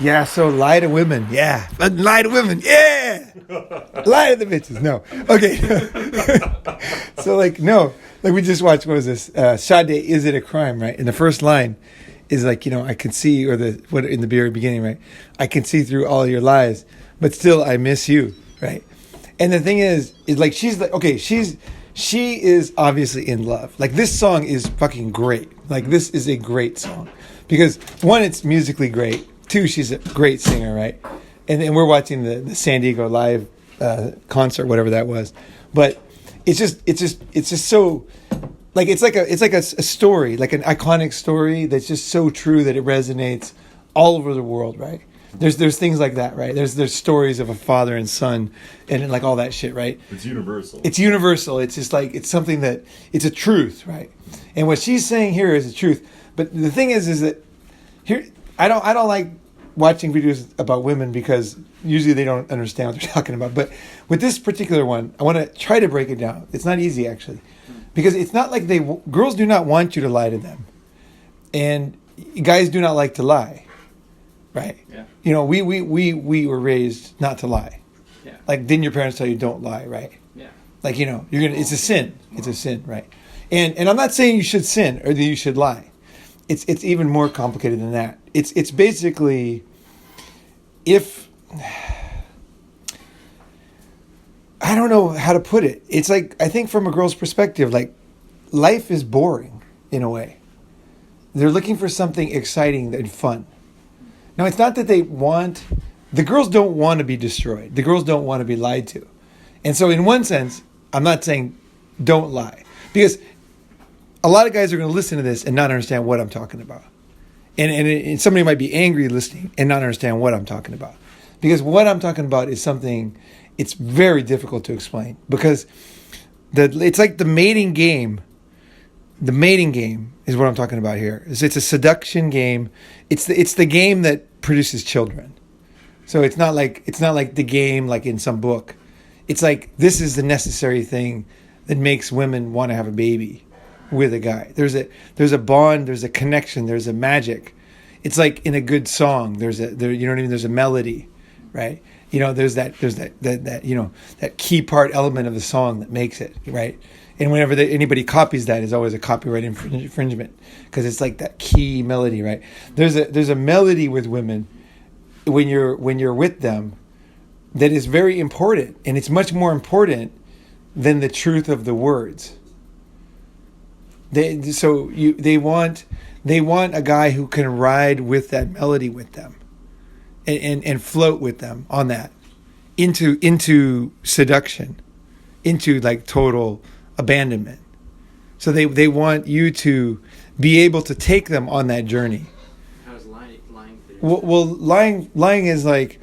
Yeah, so lie to women. Yeah. Fucking lie to women. Yeah. Lie to the bitches. No. Okay. So, like, no. Like, we just watched, what was this? Sade, Is It a Crime, right? And the first line is like, I can see, or what in the very beginning, right? I can see through all your lies, but still I miss you, right? And the thing is like, she's like, okay, she is obviously in love. Like, this song is fucking great. Like, this is a great song. Because, one, it's musically great. Two, she's a great singer, right? And we're watching the San Diego live concert, whatever that was. But it's just so, like, it's like a story, like an iconic story that's just so true that it resonates all over the world, right? There's things like that, right? There's stories of a father and son and like all that shit, right? It's universal. It's universal. It's just like, it's something that, it's a truth, right? And what she's saying here is a truth. But the thing is that here, I don't like watching videos about women because usually they don't understand what they're talking about. But with this particular one, I want to try to break it down. It's not easy, actually, because it's not like girls do not want you to lie to them, and guys do not like to lie, right? Yeah. We were raised not to lie. Yeah. Like, didn't your parents tell you don't lie, right? Yeah. Like, it's a sin. It's a sin, right? And I'm not saying you should sin or that you should lie. It's even more complicated than that. It's basically, if I don't know how to put it. It's like, I think from a girl's perspective, like, life is boring in a way. They're looking for something exciting and fun. Now, it's not that the girls don't want to be destroyed. The girls don't want to be lied to. And so in one sense, I'm not saying don't lie, because a lot of guys are going to listen to this and not understand what I'm talking about. And somebody might be angry listening and not understand what I'm talking about. Because what I'm talking about is something, it's very difficult to explain. Because it's like the mating game. The mating game is what I'm talking about here. It's a seduction game. It's the game that produces children. So it's not like the game like in some book. It's like, this is the necessary thing that makes women want to have a baby with a guy. There's a bond, there's a connection, there's a magic. It's like in a good song, there's a melody, right? There's that key part element of the song that makes it, right? And whenever anybody copies that, is always a copyright infringement, because it's like that key melody, right? There's a melody with women when you're with them that is very important, and it's much more important than the truth of the words. They want a guy who can ride with that melody with them, and float with them on that into seduction, into like total abandonment. So they want you to be able to take them on that journey. How is lying? Well, lying is like,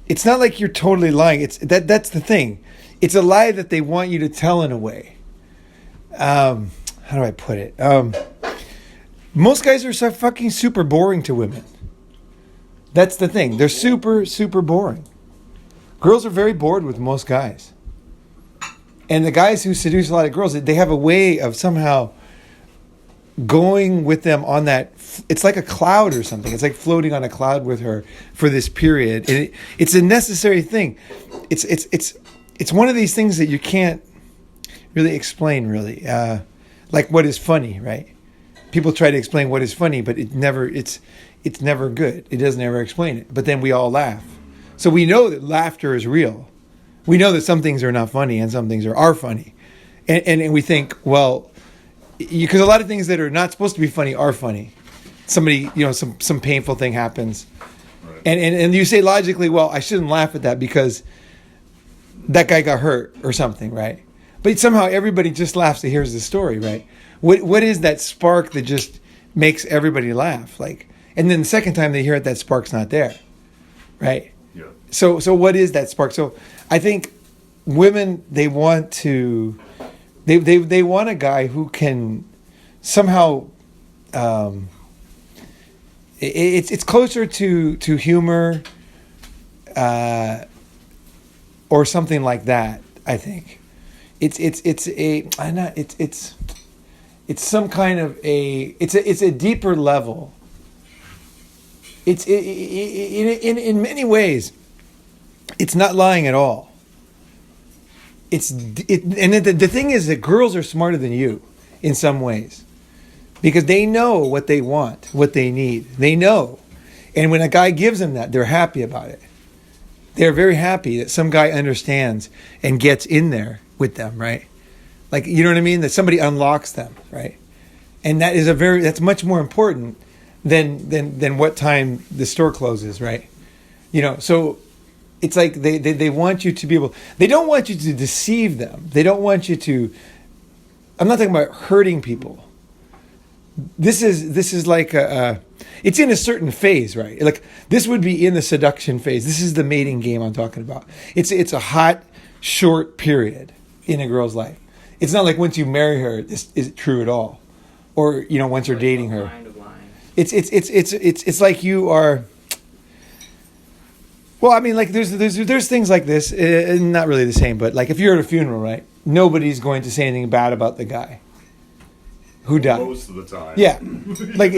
it's not like you're totally lying. It's that's the thing. It's a lie that they want you to tell in a way. How do I put it? Most guys are so fucking super boring to women. That's the thing. They're super, super boring. Girls are very bored with most guys. And the guys who seduce a lot of girls, they have a way of somehow going with them on that. It's like a cloud or something. It's like floating on a cloud with her for this period. And it's a necessary thing. It's one of these things that you can't really explain, really. Like what is funny, right? People try to explain what is funny, but it's never good. It doesn't ever explain it. But then we all laugh. So we know that laughter is real. We know that some things are not funny and some things are funny. And we think, well, because a lot of things that are not supposed to be funny are funny. Somebody, some painful thing happens. Right. And you say logically, well, I shouldn't laugh at that because that guy got hurt or something, right? But somehow everybody just laughs to hear the story, right? What is that spark that just makes everybody laugh? Like, and then the second time they hear it, that spark's not there, right? Yeah. So what is that spark? So I think women, they want they want a guy who can somehow. It's closer to humor, or something like that. I think. It's some kind of it's a deeper level. It's in many ways, it's not lying at all. And the thing is that girls are smarter than you in some ways, because they know what they want, what they need. They know. And when a guy gives them that, they're happy about it. They're very happy that some guy understands and gets in there with them, right? Like, you know what I mean? That somebody unlocks them, right? And that's much more important than what time the store closes, right? You know, so it's like they want you to be able, they don't want you to deceive them. They don't want you to, I'm not talking about hurting people. This is like it's in a certain phase, right? Like, this would be in the seduction phase. This is the mating game I'm talking about. It's a hot, short period in a girl's life. It's not like once you marry her, this is true at all, or, you know, once you're dating her. It's like you are. Well, I mean, like there's things like this, not really the same, but like if you're at a funeral, right? Nobody's going to say anything bad about the guy who died. Most of the time. Yeah. Like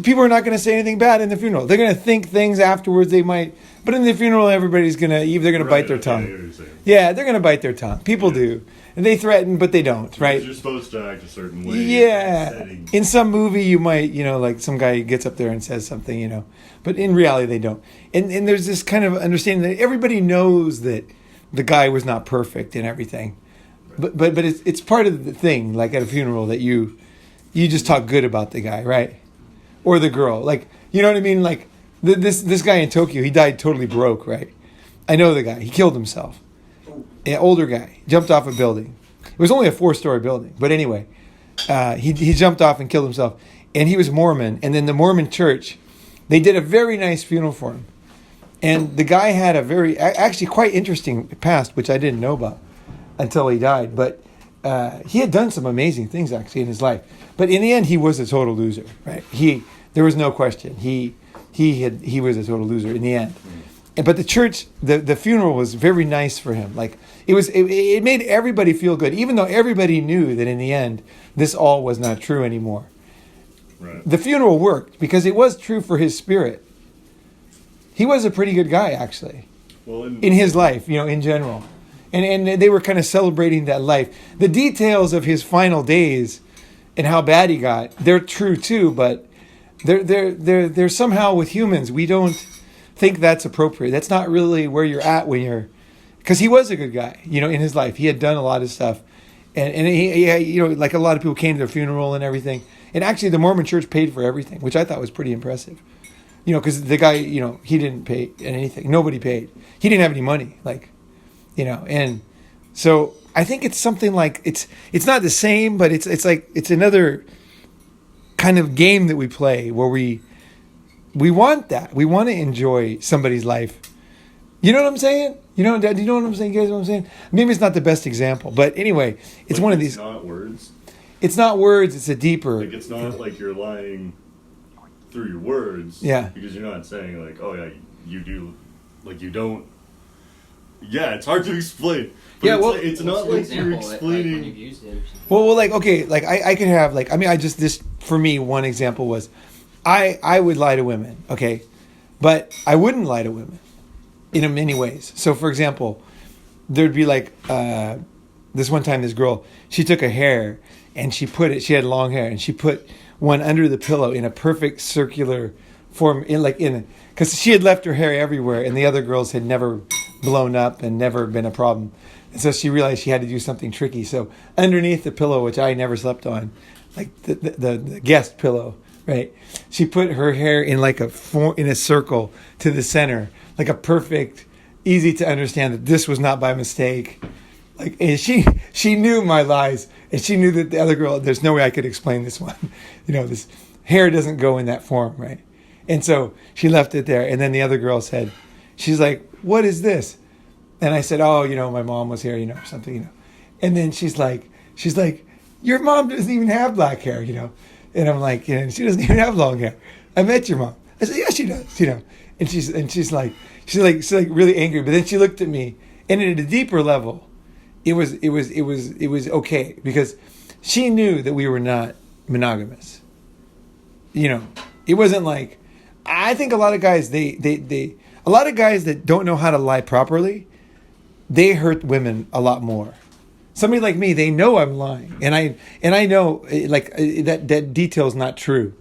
people are not going to say anything bad in the funeral. They're going to think things afterwards they might, but in the funeral everybody's going to, they're going to bite their tongue. Yeah, they're going to bite their tongue. People do. And they threaten, but they don't, right? Because you're supposed to act a certain way. Yeah. In some movie you might, you know, like some guy gets up there and says something, you know, but in reality they don't. And there's this kind of understanding that everybody knows that the guy was not perfect and everything. But it's part of the thing, like at a funeral, that you just talk good about the guy, right? Or the girl. Like, you know what I mean? Like, this guy in Tokyo, he died totally broke, right? I know the guy. He killed himself. An older guy. Jumped off a building. It was only a 4-story building. But anyway, he jumped off and killed himself. And he was Mormon. And then the Mormon church, they did a very nice funeral for him. And the guy had a very, actually quite interesting past, which I didn't know about until he died. But he had done some amazing things, actually, in his life. But in the end, he was a total loser, right? There was no question. He was a total loser in the end. But the church, the funeral was very nice for him. Like, it made everybody feel good, even though everybody knew that in the end, this all was not true anymore. Right. The funeral worked because it was true for his spirit. He was a pretty good guy, actually, in his life, you know, in general. And they were kind of celebrating that life. The details of his final days and how bad he got, they're true too, but they're somehow, with humans, we don't think that's appropriate. That's not really where you're at when you're, because he was a good guy, you know, in his life. He had done a lot of stuff. And he, you know, like a lot of people came to the funeral and everything. And actually the Mormon church paid for everything, which I thought was pretty impressive. You know, because the guy, you know, he didn't pay anything. Nobody paid. He didn't have any money, like, you know. And so I think it's something like, it's not the same, but it's like, it's another kind of game that we play where we want that. We want to enjoy somebody's life. You know what I'm saying? Do you know what I'm saying? You guys know what I'm saying? Maybe it's not the best example, but anyway, it's like one of these. It's not words. It's not words. It's a deeper. Like, it's not like you're lying through your words. Yeah. Because you're not saying like, oh yeah, you do, like you don't. Yeah, it's hard to explain. But Yeah, well, it's not like you're explaining. Like when you've used it or something. Well, like, okay, like I could have, like, I mean, this, for me, one example was, I would lie to women, okay, but I wouldn't lie to women in many ways. So, for example, there'd be like, this one time, this girl, she took a hair and she had long hair, and she put one under the pillow in a perfect circular form, because she had left her hair everywhere, and the other girls had never blown up and never been a problem. And so she realized she had to do something tricky. So underneath the pillow, which I never slept on, like the guest pillow, right? She put her hair in like in a circle to the center, like a perfect, easy to understand that this was not by mistake. Like, and she knew my lies, and she knew that the other girl, there's no way I could explain this one. You know, this hair doesn't go in that form, right? And so she left it there. And then the other girl said, she's like, "What is this?" And I said, "Oh, you know, my mom was here, you know, or something, you know." And then she's like, "Your mom doesn't even have black hair, you know." And I'm like, "Yeah, she doesn't even have long hair. I met your mom." I said, "Yeah, she does, you know." And she's like really angry. But then she looked at me, and at a deeper level, it was okay, because she knew that we were not monogamous. You know, it wasn't like I think a lot of guys a lot of guys that don't know how to lie properly, they hurt women a lot more. Somebody like me, they know I'm lying, and I know that detail's not true,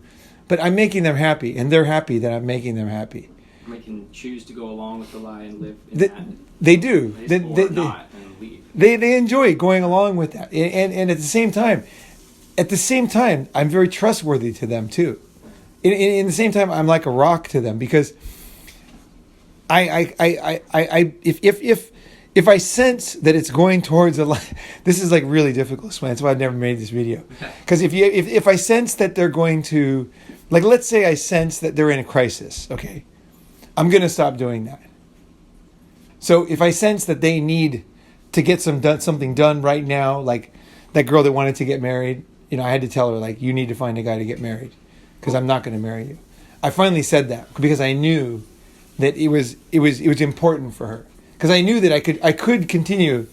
but I'm making them happy, and they're happy that I'm making them happy. They can choose to go along with the lie and live in They do. or not and leave. They enjoy going along with that, and at the same time, I'm very trustworthy to them too. In the same time, I'm like a rock to them because if I sense that it's going towards a lie, this is like really difficult to explain. That's why I've never made this video. Because if I sense that they're going to, like, let's say I sense that they're in a crisis, okay, I'm going to stop doing that. So if I sense that they need to get something done right now, like that girl that wanted to get married, I had to tell her, like, you need to find a guy to get married because I'm not going to marry you. I finally said that because I knew that it was important for her. Because I knew that I could continue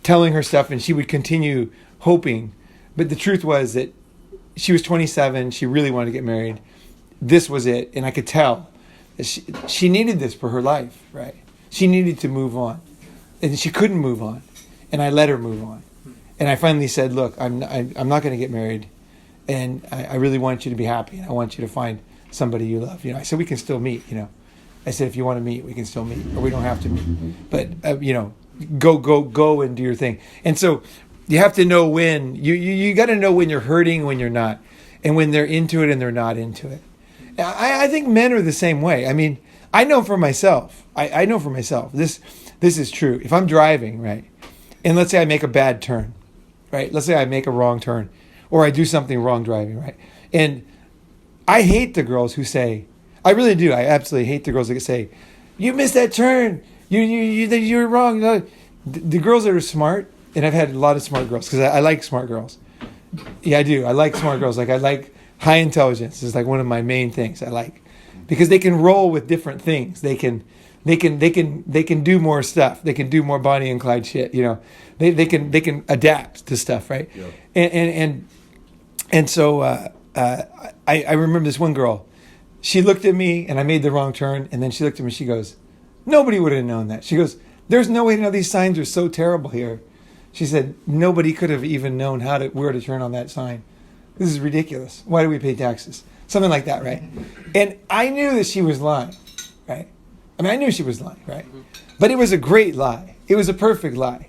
telling her stuff and she would continue hoping. But the truth was that she was 27. She really wanted to get married. This was it. And I could tell that she needed this for her life, right? She needed to move on. And she couldn't move on. And I let her move on. And I finally said, look, I'm not going to get married. And I really want you to be happy. And I want you to find somebody you love. I said, we can still meet, I said, if you want to meet, we can still meet, or we don't have to meet. But, go and do your thing. And so you have to know when, you got to know when you're hurting, when you're not, and when they're into it and they're not into it. I think men are the same way. I mean, I know for myself, I know for myself, this is true. If I'm driving, right, and let's say I make a bad turn, right? Let's say I make a wrong turn, or I do something wrong driving, right? And I hate the girls who say, I really do. I absolutely hate the girls that say, "You missed that turn. You're wrong." The girls that are smart, and I've had a lot of smart girls because I like smart girls. Yeah, I do. I like smart girls. Like I like high intelligence. Is like one of my main things I like because they can roll with different things. They can do more stuff. They can do more Bonnie and Clyde shit. They can adapt to stuff, right? Yeah. And so I remember this one girl. She looked at me and I made the wrong turn. And then she looked at me and she goes, nobody would have known that. She goes, there's no way to know these signs are so terrible here. She said, nobody could have even known where to turn on that sign. This is ridiculous. Why do we pay taxes? Something like that, right? And I knew that she was lying, right? I mean, I knew she was lying, right? But it was a great lie. It was a perfect lie.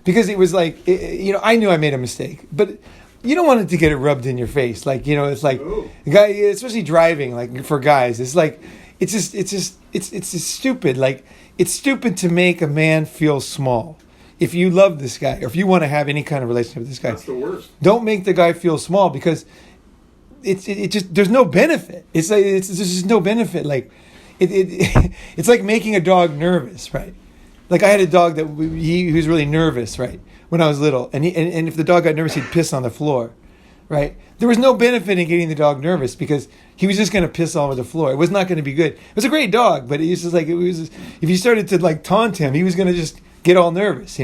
Because it was like, I knew I made a mistake. But you don't want it to get it rubbed in your face. Like, it's like, guy, especially driving, like for guys, it's like, it's just stupid. Like, it's stupid to make a man feel small. If you love this guy, or if you want to have any kind of relationship with this guy, that's the worst. Don't make the guy feel small because it just, there's no benefit. It's like, there's just no benefit. Like, it's like making a dog nervous, right? Like I had a dog that he was really nervous, right? When I was little, and if the dog got nervous, he'd piss on the floor, right? There was no benefit in getting the dog nervous because he was just going to piss all over the floor. It was not going to be good. It was a great dog, but if you started to like taunt him, he was going to just get all nervous,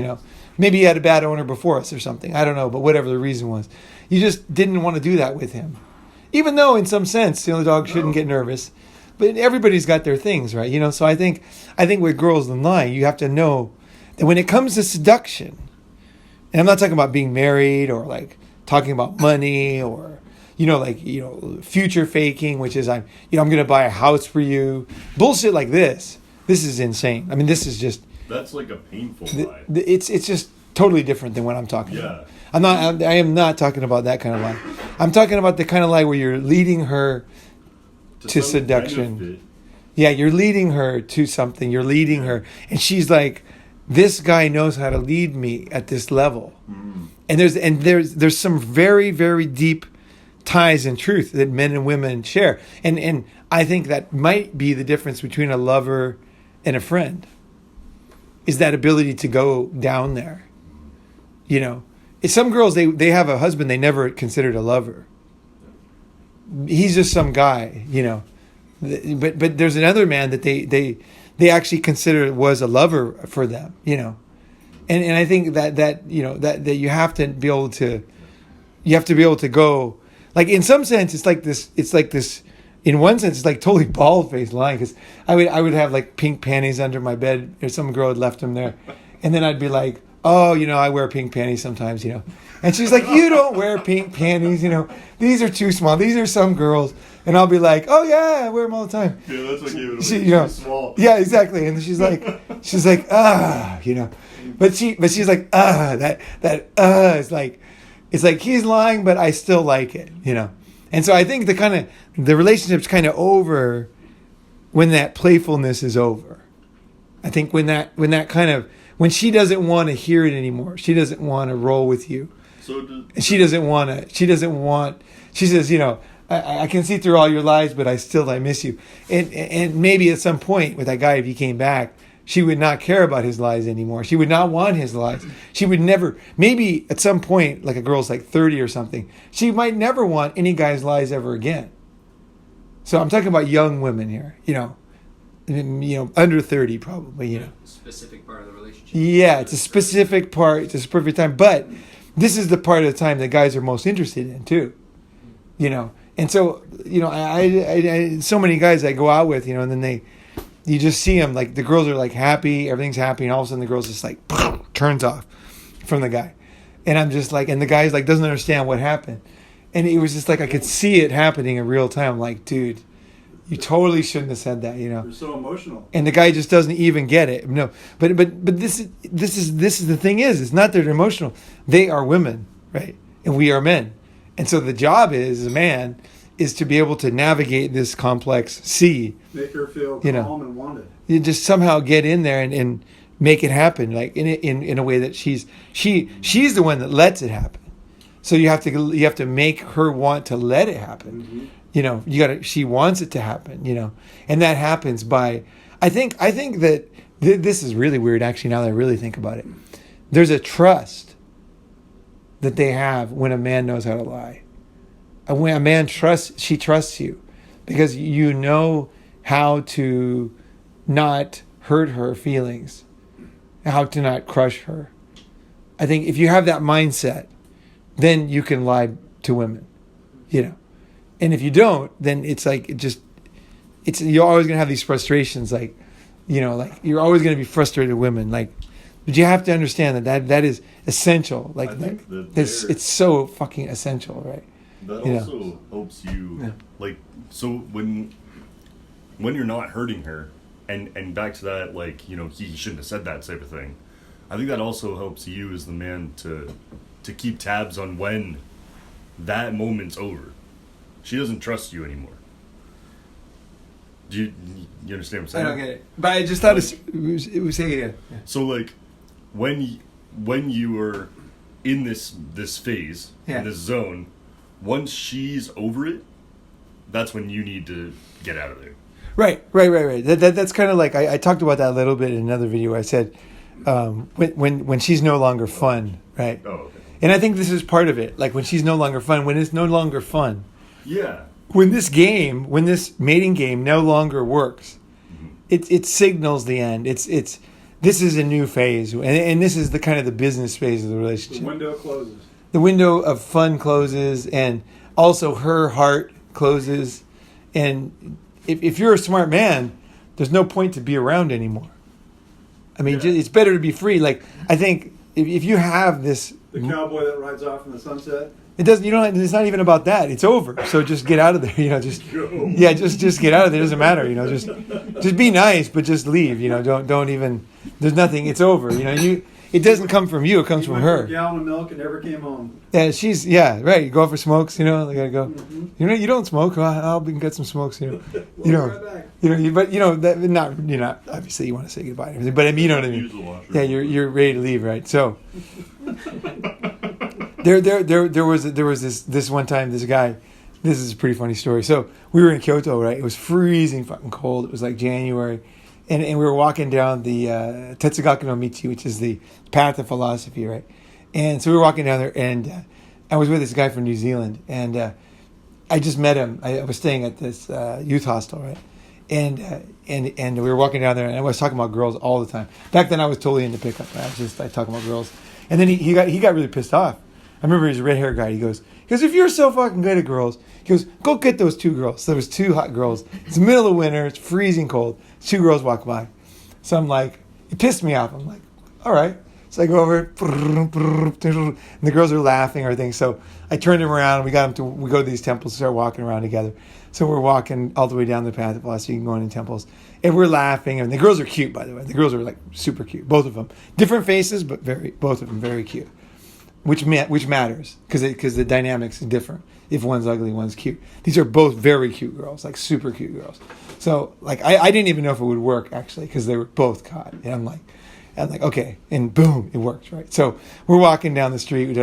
Maybe he had a bad owner before us or something. I don't know, but whatever the reason was, you just didn't want to do that with him. Even though, in some sense, the dog shouldn't get nervous. But everybody's got their things, right? So I think with girls and lying, you have to know that when it comes to seduction, and I'm not talking about being married or like talking about money or future faking, which is I'm going to buy a house for you, bullshit like this. This is insane. I mean, this is just that's like a painful lie. It's just totally different than what I'm talking about. I am not talking about that kind of lie. I'm talking about the kind of lie where you're leading her to seduction. Benefit. Yeah, you're leading her to something. You're leading her, and she's like, "This guy knows how to lead me at this level." Mm. And there's some very, very deep ties and truth that men and women share, and I think that might be the difference between a lover and a friend. Is that ability to go down there? Some girls they have a husband they never considered a lover. He's just some guy, But there's another man that they actually consider was a lover for them, And I think that you have to be able to go, like in some sense it's like this in one sense, it's like totally bald-faced lying, because I would have like pink panties under my bed, or some girl had left them there, and then I'd be like, oh, I wear pink panties sometimes, and she's like, you don't wear pink panties, these are too small, these are some girls, and I'll be like, oh yeah, I wear them all the time. Yeah, that's what gave it She, away. Too small. Yeah, exactly, and she's like, but she's like, that is like, it's like he's lying, but I still like it, And so I think the relationship's kind of over when that playfulness is over. I think when she doesn't want to hear it anymore, she doesn't want to roll with you. She says, I can see through all your lies, but I miss you. And maybe at some point with that guy, if he came back, she would not care about his lies anymore. She would not want his lies. She would never, maybe at some point, like a girl's like 30 or something, she might never want any guy's lies ever again. So I'm talking about young women here, under 30 probably, Specific part of the relationship. Yeah, it's a specific part. It's a perfect time. But this is the part of the time that guys are most interested in too, And so, I so many guys I go out with, and then you just see them, like the girls are like happy, everything's happy, and all of a sudden the girl's just like turns off from the guy, and I'm just like, and the guy's like doesn't understand what happened, and it was just like I could see it happening in real time. I'm like, dude, you totally shouldn't have said that, You're so emotional. And the guy just doesn't even get it. No, but this is the thing is, it's not that they're emotional. They are women, right? And we are men, and so the job is, as a man, is to be able to navigate this complex sea. Make her feel calm and wanted. You just somehow get in there and make it happen, like in a way that she's the one that lets it happen. So you have to make her want to let it happen. Mm-hmm. She wants it to happen, and that happens by, I think that this is really weird actually, now that I really think about it. There's a trust that they have when a man knows how to lie. And when a man she trusts you because you know how to not hurt her feelings, how to not crush her. I think if you have that mindset, then you can lie to women, And if you don't, then it's like you're always gonna have these frustrations, like you're always gonna be frustrated with women, like. But you have to understand that is essential. Like it's so fucking essential, right? That also helps you, like, so when you're not hurting her, and back to that, like, he shouldn't have said that type of thing. I think that also helps you as the man to keep tabs on when that moment's over. She doesn't trust you anymore. Do you understand what I'm saying? I don't get it, but I just thought it was saying it. Yeah. So like, when you are in this phase, in this zone. Once she's over it, that's when you need to get out of there. Right. That's kind of like I talked about that a little bit in another video. I said when she's no longer fun, right? Oh, okay. And I think this is part of it. Like when she's no longer fun, when it's no longer fun. Yeah. When this mating game no longer works, mm-hmm. it signals the end. This is a new phase, and this is the kind of the business phase of the relationship. The window closes. The window of fun closes, and also her heart closes. And if you're a smart man, there's no point to be around anymore. I mean, it's better to be free. Like, I think if you have this... The cowboy that rides off in the sunset? It doesn't. It's not even about that. It's over. So just get out of there. Just get out of there. It doesn't matter. Just be nice, but just leave. Don't even... There's nothing. It's over. It doesn't come from you. It comes from her. A gallon of milk and never came home. Yeah, right. You go out for smokes. They gotta go. Mm-hmm. You don't smoke. I'll get some smokes. We'll be right back. But you're not. Obviously, you want to say goodbye and everything. But I mean, you know what I mean. Yeah, you're ready to leave, right? So there was this one time. This guy. This is a pretty funny story. So we were in Kyoto, right? It was freezing fucking cold. It was like January. And we were walking down the Tetsugaku no Michi, which is the path of philosophy, right? And so we were walking down there, and I was with this guy from New Zealand, and I just met him. I was staying at this youth hostel, right? And we were walking down there, and I was talking about girls all the time. Back then, I was totally into pickup. I talk about girls, and then he got really pissed off I remember he's a red hair guy. He goes, if you're so fucking good at girls, he goes, go get those 2 girls. So there was 2 hot girls. It's the middle of winter. It's freezing cold. 2 girls walk by. So I'm like, it pissed me off. I'm like, all right. So I go over, and the girls are laughing or everything. So I turned them around. We go to these temples, start walking around together. So we're walking all the way down the path of philosophy, going in temples, and we're laughing. And the girls are cute, by the way. The girls are like super cute, both of them. Different faces, but both of them very cute. Which matters because the dynamics is different. If one's ugly, one's cute. These are both very cute girls, like super cute girls. So like I didn't even know if it would work actually because they were both caught. And I'm like, okay, and boom, it worked, right? So we're walking down the street,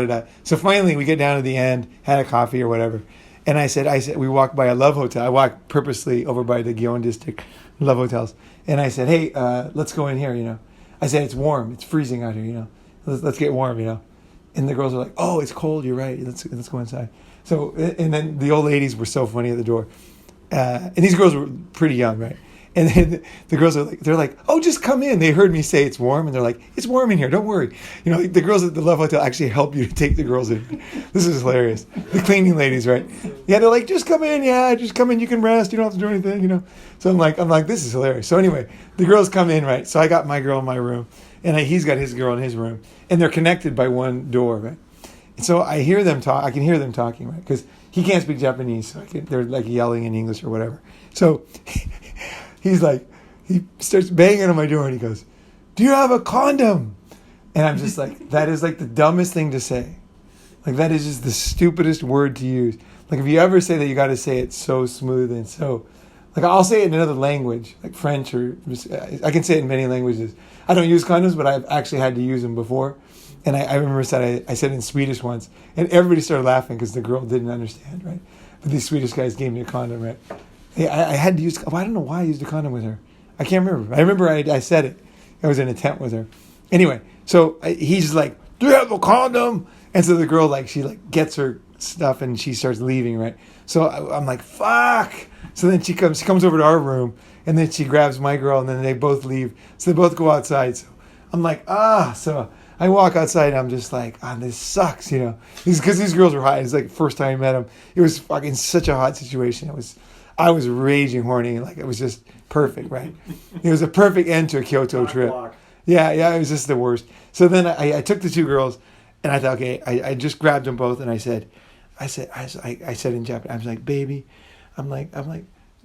So finally we get down to the end, had a coffee or whatever, and I said we walked by a love hotel. I walked purposely over by the Gyeon district love hotels, and I said, hey, let's go in here, I said it's warm, it's freezing out here, let's get warm, And the girls are like, oh, it's cold, you're right, let's go inside. So, and then the old ladies were so funny at the door, and these girls were pretty young, right? And then the girls they're like, oh, just come in. They heard me say it's warm, and they're like, it's warm in here, don't worry. The girls at the Love Hotel actually help you to take the girls in. This is hilarious. The cleaning ladies, right? Yeah, they're like, just come in, just come in, you can rest, you don't have to do anything, So I'm like, this is hilarious. So anyway, the girls come in, right? So I got my girl in my room, and he's got his girl in his room, and they're connected by one door, right? And so I hear them talk. I can hear them talking, right? Because he can't speak Japanese, so they're like yelling in English or whatever. So he's like, he starts banging on my door and he goes, do you have a condom? And I'm just like, that is like the dumbest thing to say. Like that is just the stupidest word to use. Like if you ever say that, you got to say it so smooth and so, like I'll say it in another language, like French or, I can say it in many languages. I don't use condoms, but I've actually had to use them before. And I remember I said it in Swedish once, and everybody started laughing because the girl didn't understand, right? But these Swedish guys gave me a condom, right? I had to use, I don't know why I used a condom with her. I can't remember. I remember I said it. I was in a tent with her. Anyway, so he's like, do you have a condom? And so the girl, she gets her stuff and she starts leaving, right? So I'm like, fuck. So then she comes over to our room, and then she grabs my girl, and then they both leave. So they both go outside. So I'm like, so I walk outside, and I'm just like, this sucks, because these girls were hot. It's like the first time I met them. It was fucking such a hot situation. I was raging horny. It was just perfect, right? It was a perfect end to a Kyoto trip. Yeah, it was just the worst. So then I took the 2 girls, and I thought, okay, I just grabbed them both, and I said in Japanese, I was like, baby, I'm like,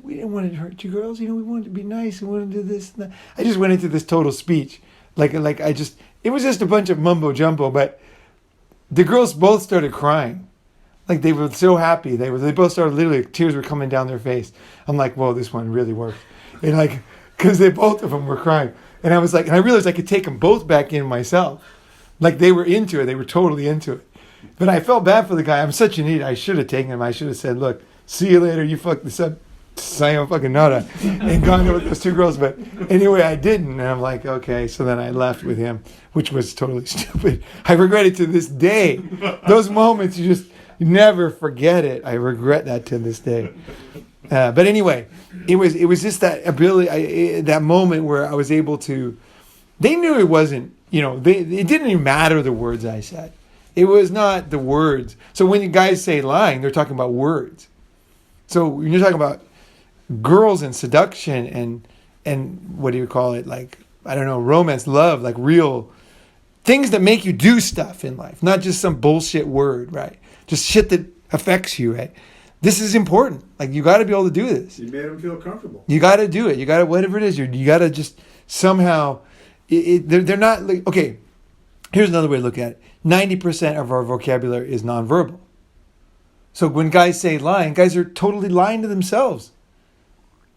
we didn't want to hurt you girls, we wanted to be nice, we wanted to do this and that. I just went into this total speech, it was just a bunch of mumbo jumbo, but the girls both started crying. They were so happy. They both started, literally, tears were coming down their face. I'm like, whoa, this one really worked. And because both of them were crying. And I was like, and I realized I could take them both back in myself. They were into it. They were totally into it. But I felt bad for the guy. I'm such an idiot. I should have taken him. I should have said, look, see you later. You fucked this up. Sayang fucking nada. And gone there with those 2 girls. But anyway, I didn't. And I'm like, okay. So then I left with him, which was totally stupid. I regret it to this day. Those moments, you never forget it. I regret that to this day. But anyway, it was just that ability, that moment where I was able to. They knew it wasn't. It didn't even matter the words I said. It was not the words. So when you guys say lying, they're talking about words. So when you're talking about girls and seduction and what do you call it? Romance, love, real things that make you do stuff in life, not just some bullshit word, right? Just shit that affects you, right? This is important. You got to be able to do this. You made them feel comfortable. You got to do it. You got to, whatever it is, you got to just somehow, they're not, okay, here's another way to look at it. 90% of our vocabulary is nonverbal. So when guys say lying, guys are totally lying to themselves.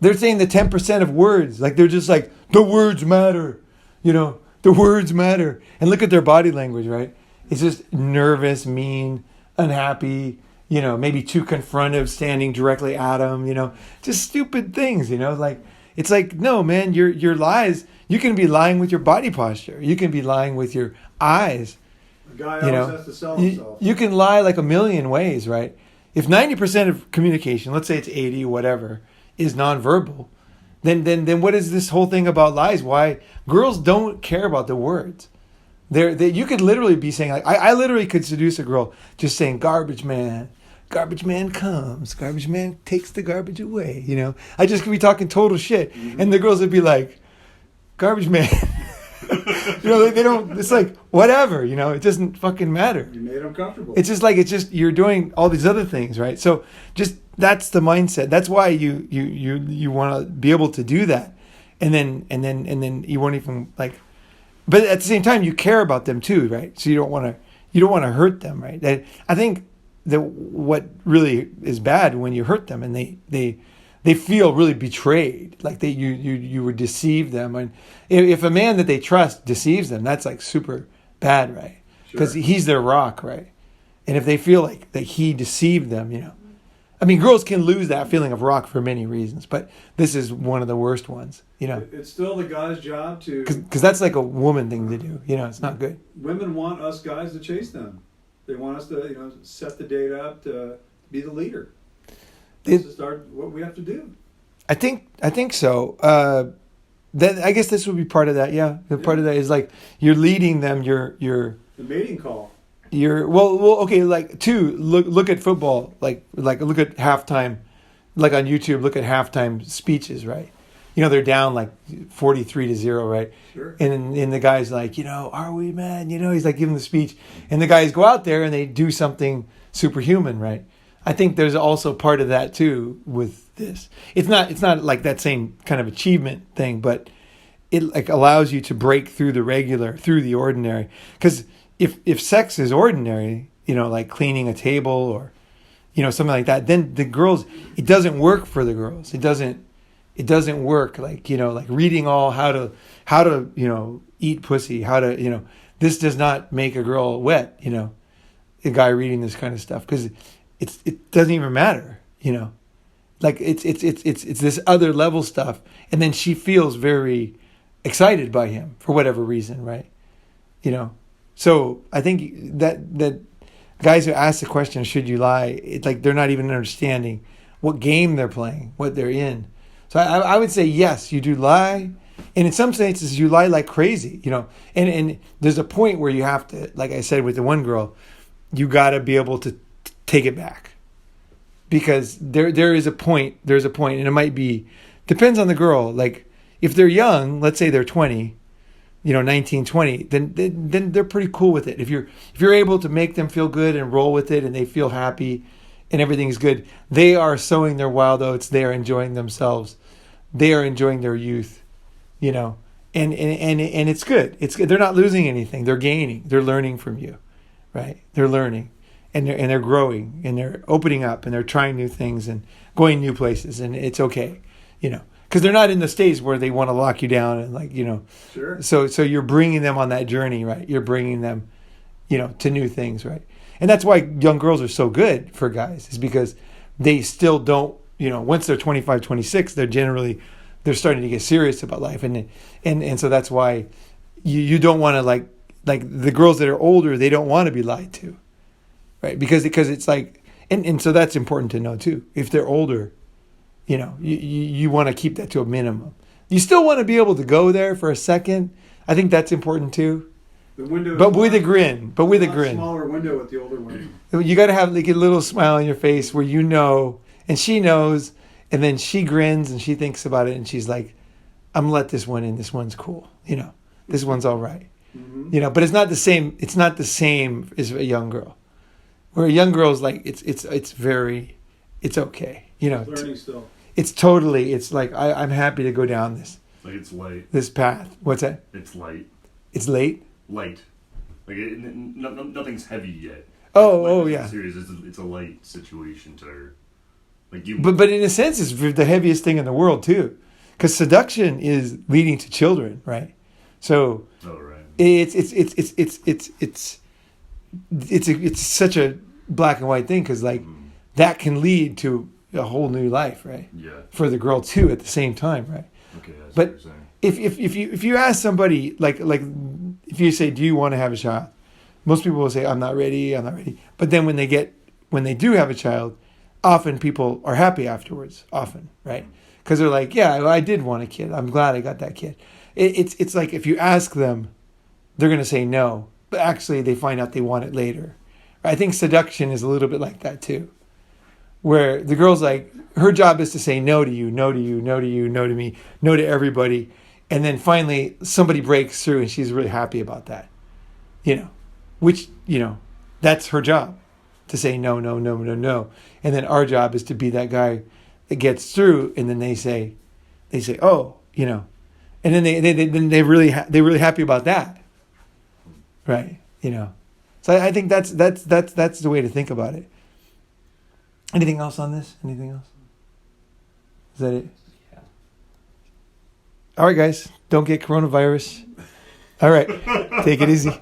They're saying the 10% of words, they're just the words matter, the words matter. And look at their body language, right? It's just nervous, mean, unhappy, maybe too confrontive, standing directly at them, just stupid things, it's no, man, your lies, you can be lying with your body posture. You can be lying with your eyes. The guy always has to sell himself. You can lie a million ways, right? If 90% of communication, let's say it's 80 or whatever, is nonverbal, then what is this whole thing about lies? Why girls don't care about the words? You could literally be saying, like, I literally could seduce a girl just saying, garbage man comes, garbage man takes the garbage away. You know, I just could be talking total shit, and the girls would be like, garbage man. You know, they don't. It's like whatever. You know, it doesn't fucking matter. You made them comfortable. It's just you're doing all these other things, right? So just that's the mindset. That's why you want to be able to do that, and then you won't even like. But at the same time, you care about them too, right? So you don't want to hurt them, right? I think that what really is bad when you hurt them and they feel really betrayed, like you were deceived them. And if a man that they trust deceives them, that's like super bad, right? Because he's their rock, right? And if they feel like that he deceived them, you know, I mean, girls can lose that feeling of rock for many reasons, but this is one of the worst ones, you know. It's still the guy's job to... Because that's like a woman thing to do, you know, it's not good. Women want us guys to chase them. They want us to, you know, set the date up to be the leader. This is what we have to do. I think so. I guess this would be part of that, yeah. Part of that is like, you're leading them, you're... The mating call. You're well okay, like look at football, like look at halftime, like on YouTube, look at halftime speeches, right? You know, they're down like 43-0, right? Sure. And the guy's like, you know, are we, man? You know, he's like giving the speech, and the guys go out there and they do something superhuman, right? I think there's also part of that too with this. It's not like that same kind of achievement thing, but it like allows you to break through the ordinary, because if sex is ordinary, you know, like cleaning a table or, you know, something like that, then the girls, it doesn't work for the girls. It doesn't work like, you know, like reading all how to, you know, eat pussy, how to, you know, this does not make a girl wet, you know, a guy reading this kind of stuff, because it doesn't even matter, you know, like it's this other level stuff. And then she feels very excited by him for whatever reason, right? You know? So I think that guys who ask the question, should you lie? It's like they're not even understanding what game they're playing, what they're in. So I would say, yes, you do lie. And in some senses, you lie like crazy, you know. And there's a point where you have to, like I said with the one girl, you got to be able to take it back. Because there is a point, and it might be, depends on the girl. Like if they're young, let's say they're 20, you know, 19, 20, then they're pretty cool with it. If you're able to make them feel good and roll with it and they feel happy and everything's good, they are sowing their wild oats. They are enjoying themselves. They are enjoying their youth, you know, and it's good. It's good. They're not losing anything. They're gaining. They're learning from you, right? They're learning and they're growing and they're opening up and they're trying new things and going new places, and it's okay, you know. Because they're not in the stage where they want to lock you down and, like, you know. Sure. So you're bringing them on that journey, right? You're bringing them, you know, to new things, right? And that's why young girls are so good for guys, is because they still don't, you know, once they're 25, 26, they're starting to get serious about life. And so that's why you don't want to, like the girls that are older, they don't want to be lied to, right? Because it's like, and so that's important to know too. If they're older, you know, you want to keep that to a minimum. You still want to be able to go there for a second. I think that's important too. The window, but with a grin. Smaller window with the older women. You got to have like a little smile on your face where you know, and she knows, and then she grins and she thinks about it and she's like, "I'm gonna let this one in. This one's cool. You know, this one's all right." Mm-hmm. You know, but it's not the same. It's not the same as a young girl. Where a young girl is like, it's okay. You know, learning still. It's totally, it's like, I'm happy to go down this. Like it's light. This path. What's that? It's light. It's late? Light. Like nothing's heavy yet. Oh, yeah. Serious. It's a light situation to her. Like you. But in a sense, it's the heaviest thing in the world too. Because seduction is leading to children, right? So. Oh, right. It's such a black and white thing, because like that can lead to a whole new life, right? Yeah. For the girl too, at the same time, right? Okay. That's but what you're saying. if you ask somebody, like if you say, do you want to have a child? Most people will say, I'm not ready. But then when they do have a child, often people are happy afterwards. Often, right? Because they're like, yeah, I did want a kid. I'm glad I got that kid. It's like if you ask them, they're going to say no, but actually they find out they want it later. I think Seduction is a little bit like that too, where the girl's like, her job is to say no to you, no to you, no to you, no to me, no to everybody. And then finally somebody breaks through and she's really happy about that, which, that's her job, to say no, no, no, no, no. And then our job is to be that guy that gets through. And then they say, oh, and then they're really happy about that. Right. So I think that's the way to think about it. Anything else on this? Anything else? Is that it? Yeah. All right, guys. Don't get coronavirus. All right. Take it easy.